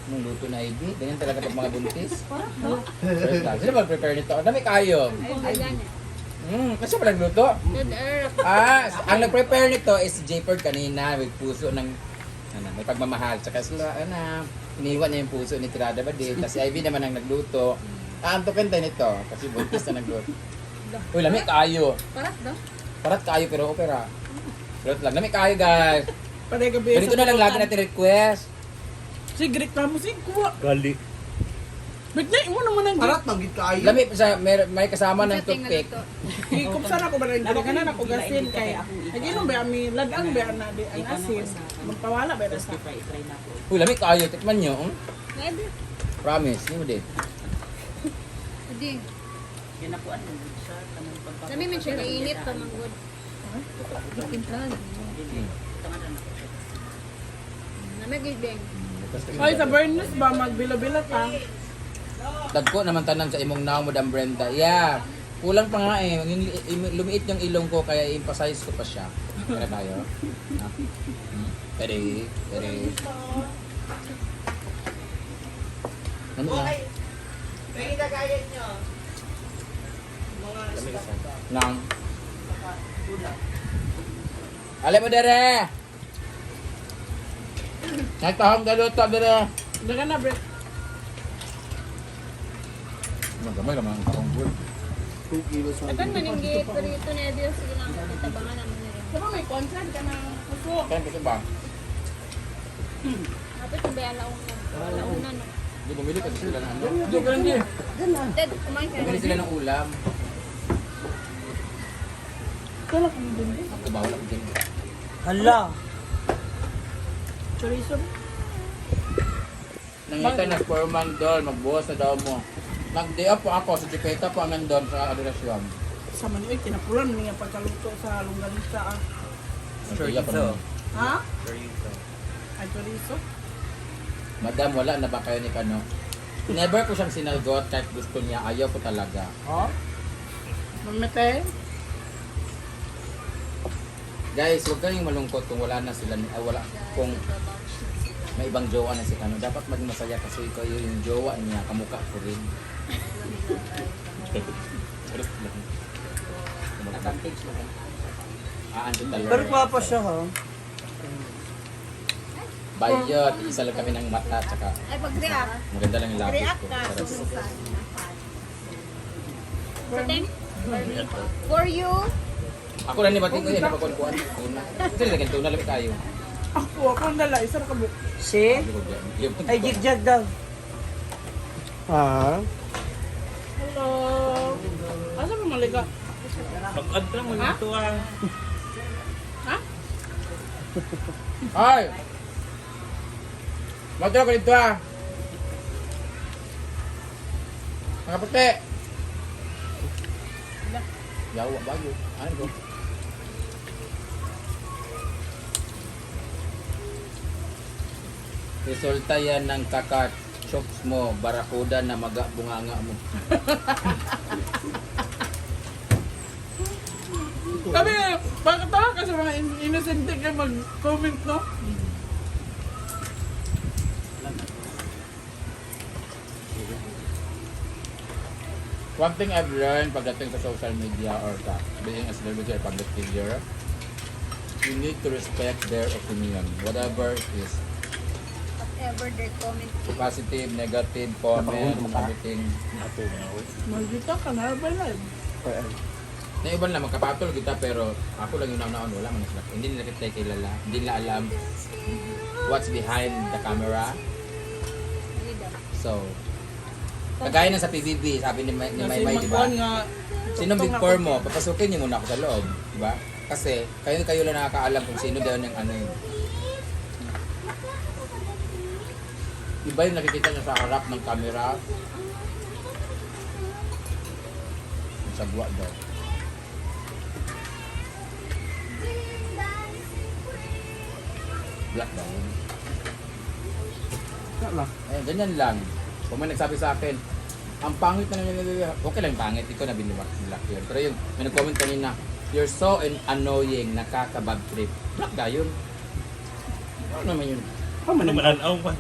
Nung luto na ID, ganyan talaga pag mga buntis. First time. Sino ba prepare nito? Ang dami kayo. Kasi pa nagluto? Ang nag-prepare nito is si Jayford kanina with puso ng may pagmamahal. Tsaka sila, iniwan niya yung puso ni Tirada Badin. Tapos si Ivy naman ang nagluto. Aantokin tayo nito kasi buntis na nagluto. Uy, lami kayo. Parat daw? Parat kayo pero opera. Pero lang, lami kayo guys. Paday gabi. Ganito na lang lagi natin request. Sigrit ka mo, kuha. Gali. Bigyan mo naman ang Parat magit kayo. Lami sa may kasama ng toothpick. Ikupsan ako ba rin? Kanan ako gasin kay. Naginom ba ami lagang ba na di ang asin. Magpawala ba na sa. Uy, lami kayo. Tikman nyo. Pwede. Promise. Hindi mo din. Hindi. Yan ako ano siya kanang pagpapalala. Dami man siya kainit pa manggod. Namagig din. Ay, sa Bernes ba magbilo-bilo ta? Tagko naman tanan sa imong now, Madam Brenda. Yeah. Kulang pa nga eh. Lumiit yung ilong ko kaya i-emphasize ko pa siya. Kaya tayo. Pwede. Ano na? Nang. Alay mo dere! Nagtahong galuto dere! Daga na bre. Magamay naman ang tahong good. 2 kilos ang Akan maninggi perito na Dios sige lang tabangan naman na rin. Saba may concert ka na puso. Kaya kasi ba? Dapat yung bayala una no. Hindi bumili kasi sila ng ano. Daga hindi. Ted, kumain ka. Bumili sila ng ulam. Kala ko din. Ako bawal ako din. Hala. Chorizo. Nangita na Sporman doon, magbuhos na daw mo. Nag-day up po ako, si Chipeta po ang nandun sa adorasyon. Sa Manila, kinapulan niya pagkaluto sa longganisa. Chorizo. Ha? Chorizo. Ay, chorizo? Madam, wala na ba kayo ni Kano? Never ko siyang sinalgot kahit gusto niya, ayaw ko talaga. Oh? Mamete? Guys, huwag kayong malungkot kung wala na sila, wala, kung may ibang jowa na si Kano. Dapat maging masaya kasi ikaw yung jowa niya, kamukha ko rin. Advantage mo. Ando talaga. Pero guwapa siya ha. Bayot, isa lang kami ng mata, tsaka Ay pag-react. maganda lang yung labis React ko. ka. Sarap. So then, for you, Ako lang ni Bating ko yan, napakuan-kuan. Tuna. Ito nilagyan tuna, lamig tayo. Ako nala, isa ka buk. Si? Ay, jigjag daw. Ah? Hello. Asa mo maliga? Pag-ad lang mo yung tuwa. Ha? Ay! Magdala ko dito ah! Mga puti! Yawa bago. Ano ko? Resulta yan ng kaka-chops mo, barakuda na maga-bunganga mo. Kami, bakit tawa ka sa mga innocent ka mag-comment, no? One thing I've learned pagdating sa social media or being a celebrity or public figure, you need to respect their opinion, whatever it is. whatever their comment is. Positive, negative, comment, everything. Magdita ka na, ba live? Na iba lang, magkapatol kita pero ako lang yung naon wala man sila. Hindi nila kita kilala, hindi nila alam what's behind the camera. So, kagaya na sa PBB, sabi ni May, di ba? nga, Sino big four mo? Papasukin niyo muna ako sa loob, di ba? Kasi kayo lang nakakaalam kung sino daw yung ano yun. Iba yung nakikita niyo sa harap ng camera. Sa buwa daw. Black daw. Eh, ganyan lang. Kung may nagsabi sa akin, ang pangit na nila, okay lang pangit, ikaw na biniwak black yun. Pero yung may nag-comment kanina, you're so annoying, nakaka-bad trip. Black da yun. Ano naman yun? Ano naman ang pa?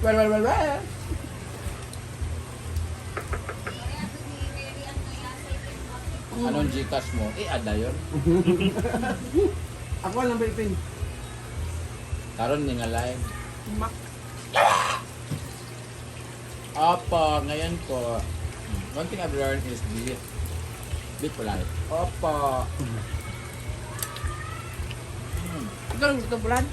Well. Anong Gcash mo? Ada yun. Ako lang ba ipin? Karon ni nga live. Mak. Opo, ngayon po. One thing I've learned is be polite. Opo. Ikaw lang gusto bulan?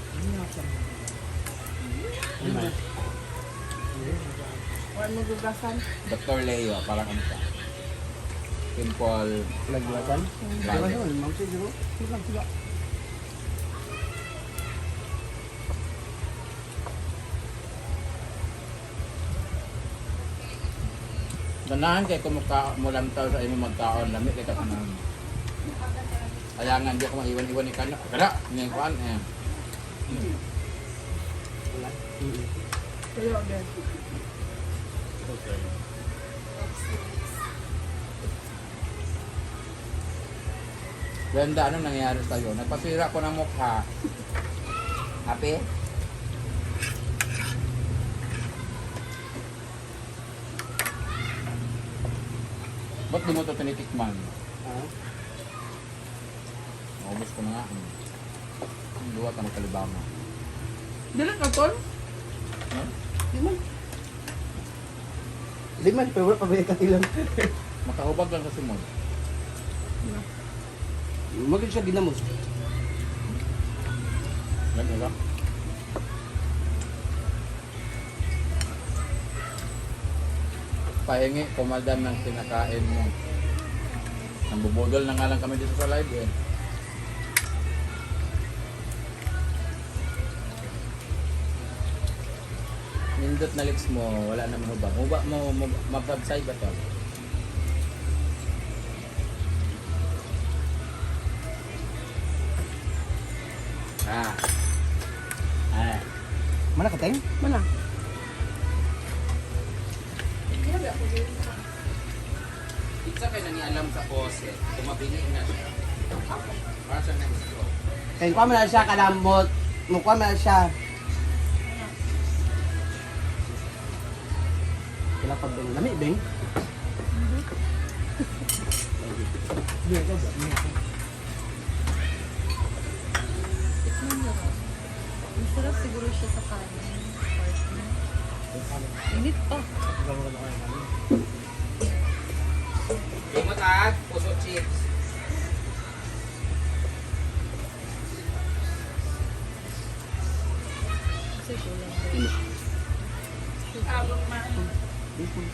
Wala mo gugasan. Dr. Leo, parang ano ka? Simple. Laglasan? Vale. Ma'am, siguro. Sila. Ganahan kay kumuka mo lang tao sa imo magkaon lamit kay katanan. Ayangan di ako maiwan-iwan ni kana. Kada ning kuan eh. Kaya din. Ganda, anong nangyayari sa'yo? Nagpasira ko ng mukha. Happy? Ba't di mo ito tinitikman? Maubos ko na nga. Duwa ka magkalibama. Dili ka tol? Liman, pero wala pa ba yung kailang? Makahubag lang kasi mo. Magin siya ginamos. Ganun lang. Pahingi, kumadam ng kinakain mo. Nambubudol na nga lang kami dito sa live eh. Nindot na lips mo, wala naman hubag. Hubag mo, mapabside ba to? Mana ka, Teng? Mana? Isa kayo nanialam sa pose, tumabingi na siya. Para sa next go. Teng, kuha mo na siya kalambot. Mukha mo na siya. Kailan pag doon. Lami, Beng? Masarap siguro siya sa kanin. Partner. Init pa. Lumot at puso chips. Kasi kulang.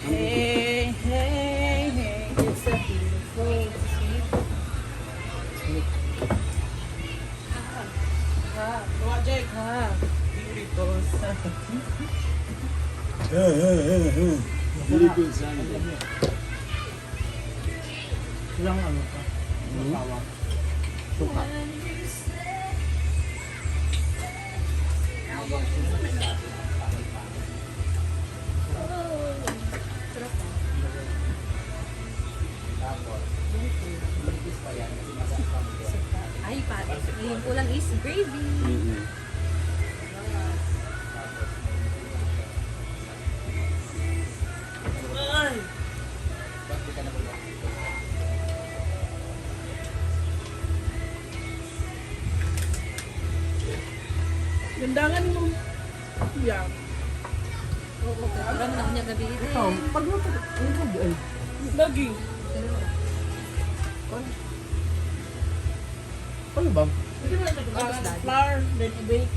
Hey, hey, hey. It's a beautiful sweet. Gawa, Jake. Ilang ano ka? Masawa. Suka. Ay, pati. Ngayon kulang is gravy. Gandangan mo. Yan. Oo, pero wala mo na niya gabi rin. Ikaw, pagluto. Ano ka ba? Lagi. Ano ba? Hindi mo na flour, then i-bake.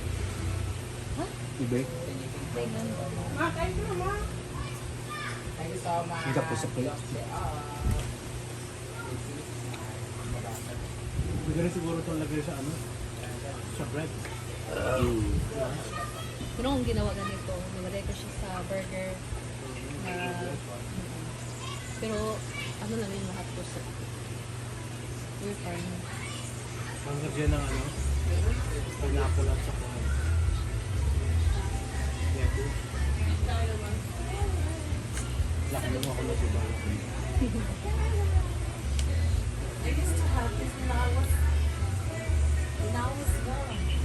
Ibe? Ma, kain ko na, ma. Thank you so much. Hindi ka po sa plate. Hindi rin siguro ito lagay sa ano? Sa bread. Pero kung ginawa ganito, nilagay ko siya sa burger na pero ano lang yung lahat ko sa we're fine. Ang lagyan ng ano? Pineapple at saka yebo. Laki mo ako na si Bala. I used to have this when I was gone.